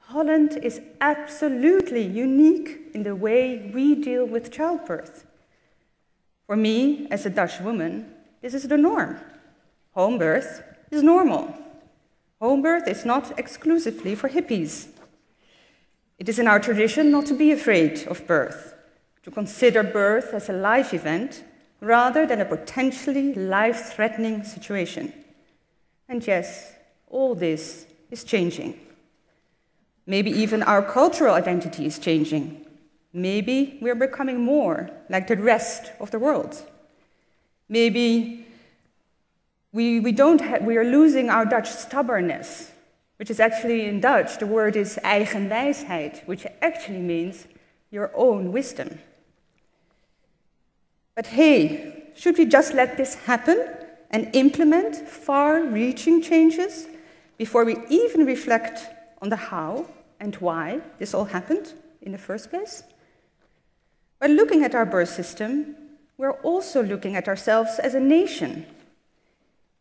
Holland is absolutely unique in the way we deal with childbirth. For me, as a Dutch woman, this is the norm. Home birth is normal. Home birth is not exclusively for hippies. It is in our tradition not to be afraid of birth, to consider birth as a life event rather than a potentially life-threatening situation. And yes, all this is changing. Maybe even our cultural identity is changing. Maybe we're becoming more like the rest of the world. Maybe we are losing our Dutch stubbornness, which is actually in Dutch, the word is eigen wijsheid, which actually means your own wisdom. But hey, should we just let this happen and implement far-reaching changes before we even reflect on the how and why this all happened in the first place? By looking at our birth system, we're also looking at ourselves as a nation.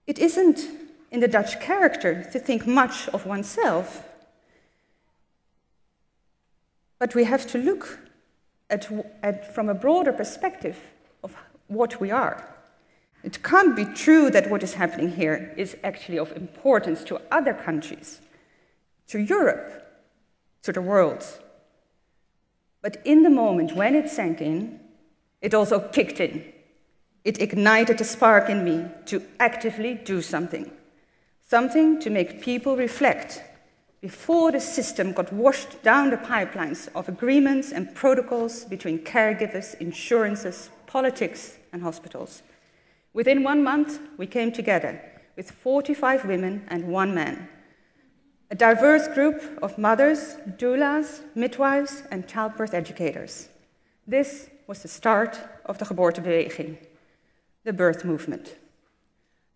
It isn't in the Dutch character to think much of oneself, but we have to look at from a broader perspective of what we are. It can't be true that what is happening here is actually of importance to other countries, to Europe, to the world. But in the moment when it sank in, it also kicked in. It ignited a spark in me to actively do something. Something to make people reflect before the system got washed down the pipelines of agreements and protocols between caregivers, insurances, politics, and hospitals. Within 1 month, we came together with 45 women and 1 man. A diverse group of mothers, doulas, midwives, and childbirth educators. This was the start of the geboortebeweging, the birth movement.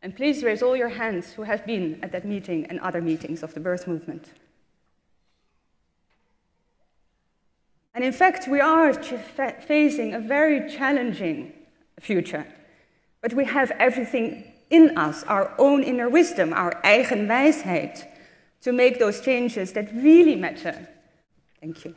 And please raise all your hands who have been at that meeting and other meetings of the birth movement. And in fact, we are facing a very challenging future. But we have everything in us, our own inner wisdom, our eigen wijsheid, to make those changes that really matter. Thank you.